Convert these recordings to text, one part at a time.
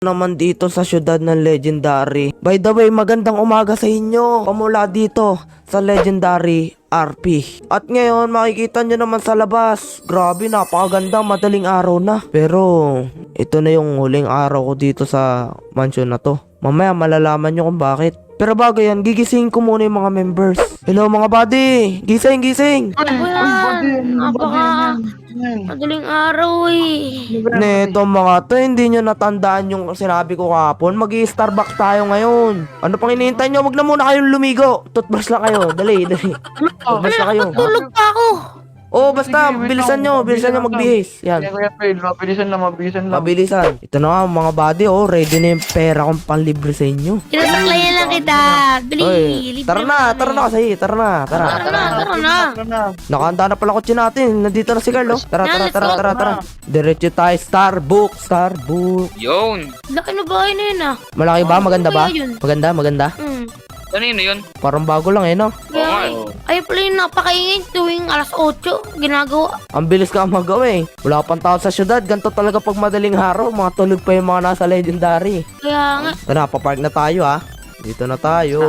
naman dito sa syudad ng Legendary. By the way, magandang umaga sa inyo. Pamula dito sa Legendary RP. At ngayon, makikita nyo naman sa labas. Grabe, napakaganda, madaling araw na. Pero, ito na yung huling araw ko dito sa mansion na to. Mamaya, malalaman nyo kung bakit. Pero bago yan, gigisingin ko muna yung mga members. Hello mga buddy! Gising, gising! Madaling araw eh. Neto mga to, hindi nyo natandaan yung sinabi ko kahapon. Mag-i-Starbucks tayo ngayon. Ano pang hinihintay nyo? Wag na muna kayong lumigo. Toothbrush lang kayo. Dali, dali. Toothbrush na kayo. Tulog pa ako. Oh, basta, bilisan nyo magbihis. Yan. Kaya Pedro, mabilisan lang. Mabilisan. Ito na nga mga buddy, oh. Ready na yung pera kong panlibre sa inyo. Sinasaklayan lang kita. Bili. Oy, tara na kasi. Tara na. Tara na. Nakahanda na pala kotse natin. Nandito na si Carlo. Tara. Diretso tayo. Starbucks. Yun. Laki na bahay na yun ah. Malaki ba? Maganda ba? Kaya yun. Maganda? Kanino yun? Parang bago lang eh, no? Kaya, ay pala yung napakaingin tuwing alas 8 ginagawa. Ang bilis ka magawa eh. Wala pang tao sa syudad. Ganito talaga pag madaling araw. Mga tulog pa yung mga nasa Legendary. Kaya nga. Tara, papark na tayo ha. Dito na tayo.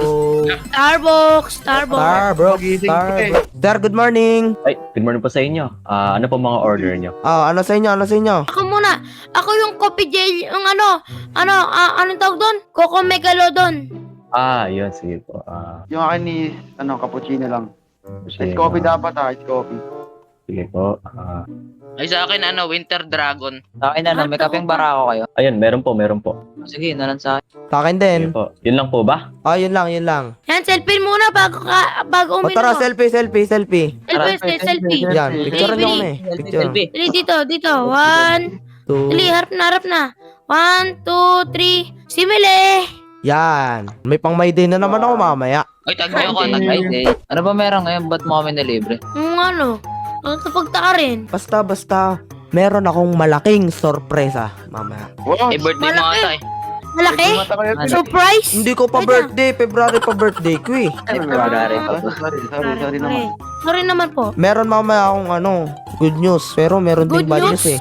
Starbucks. Starbucks. Sir, good morning. Ay, good morning po sa inyo. Ano po mga order nyo? Ano sa inyo? Ako muna. Ako yung coffee gel, yung anong tawag doon? Coco Megalodon. Yun, sige po. Yung akin ni, cappuccino lang. Sige, Ice coffee dapat ice coffee. Sige po. Ay sa akin Winter Dragon. Sa akin may kapeng bara ako kayo. Ayun, meron po. Sige, nalan sa akin. Sa akin din. Sige po. Yun lang po ba? Yun lang. Yan, selfie muna bago uminom. Tara, mo. selfie. Selfie. Yan, picture nyo kami. Picture. Dali dito. 1, 2. dali, harap na. 1, 2, 3, simile. Yan. May pang may day na naman ako mamaya. Ay, tag niyo ako. Ay, day. Ano ba meron ngayon? Ba't mo kami nilibre? Nakapagtaka rin. Basta. Meron akong malaking sorpresa mamaya. Wow! Ay, birthday mo Malaki. ata eh. Malaki? Surprise? Hindi ko pa birthday. February pa birthday ko eh. Ay, February pa to. Sorry naman. Sorry naman po. Meron mamaya akong good news. Pero meron ding Good bad news? news eh.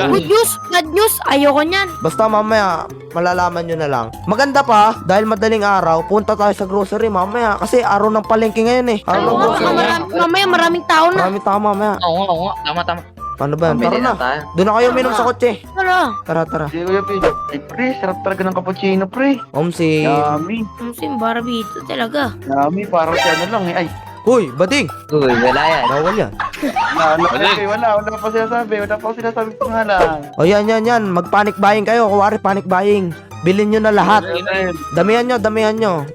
Good news, bad news, ayoko niyan. Basta mamaya, malalaman nyo na lang. Maganda pa, dahil madaling araw, punta tayo sa grocery mamaya. Kasi araw ng palengke ngayon eh. Araw ng grocery. Mamaya maraming tao na. Maraming tao mamaya. Oo nga. Tama. Paano ba yan? Tara Pamili na. na tayo. Doon na kayo minom sa kotse. Tara. Tara. Sige Kuya Pedro. Ay pre, sarap talaga ng cappuccino pre. Omsi. Yummy. Ang barbito talaga. Yummy, parang siya na lang eh. Ay, Uy, bading. Uy, wala yan. Bawal yan. wala pa sinasabi pangalan. O yan. Mag-panic buying kayo. Kuwari panic buying. Bilhin nyo na lahat. Damihan nyo.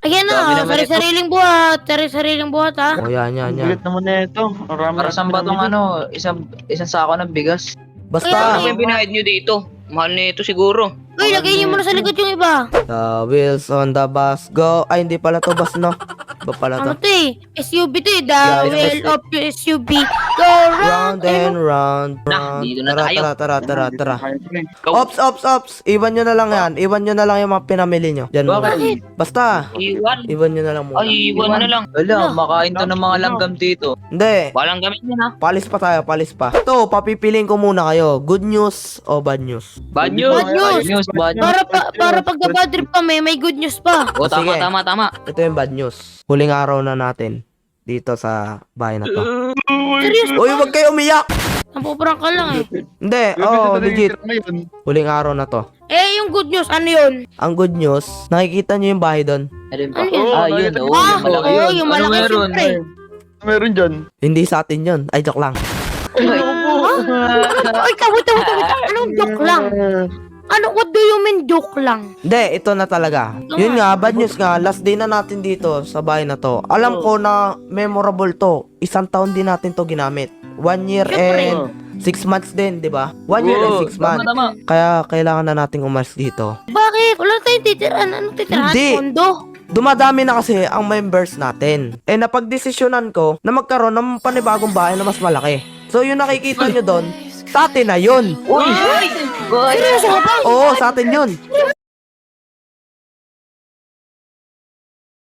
Ayan Dami na, naman sariling buhat ha. O yan. Bigat naman na ito. Para saan ba itong isang sako ng bigas? Basta. Ano yung binayad nyo dito? Mahal na ito siguro. Uy, lagay niyo muna sa likod yung iba. The wheels on the bus go. Ay, hindi pala to bus, no? Iba pala to. Ano to eh? SUV to eh. The Yeah, wheel of your SUV. Go Round round. and round. dito na tayo. Tara. Ops. Iwan nyo na lang yan. Iwan nyo na lang yung mga pinamili nyo. Diyan muna. Bakit? Basta. Iwan. Iwan nyo na lang muna. Ay, iwan na lang. Wala, makain to ng mga langgam dito. Hindi. Walang gamit yun ha. Palis pa tayo. Ito, papipiliin ko muna kayo. Good news o bad news? Bad news. Bad news. News, bad news. Para pag nabad trip pa may good news pa. O, tama. Sige. Ito yung bad news. Huling araw na natin dito sa bahay na to. Serious Uy, wag kayo umiyak! Napuprang ka lang eh. Hindi, legit. Huling araw na to. Eh, yung good news, ano yun? Ang good news, nakikita nyo yung bahay doon? Alin pa? Ano yun? Yun. Oo, Ah, yung malaki oo, yun. yung Ano malaki meron? syempre. Meron dyan. Hindi sa atin yun. Ay, joke lang. Ay, wait. Anong joke lang? What do you mean joke lang? Hindi, ito na talaga. Yun nga, bad news nga. Last day na natin dito sa bahay na to. Alam ko na memorable to. 1 taon din natin to ginamit. 1 year and 6 months din, di ba? 1 year and 6 months. Tama. Kaya kailangan na nating umalis dito. Bakit? Wala tayong titirahan. Anong titirahan? Hindi. Kondo? Dumadami na kasi ang members natin. Eh napagdesisyonan ko na magkaroon ng panibagong bahay na mas malaki. So yung nakikita nyo doon, sa atin na yun. Uy! Seryoso ka ba? Oo, sa atin yun.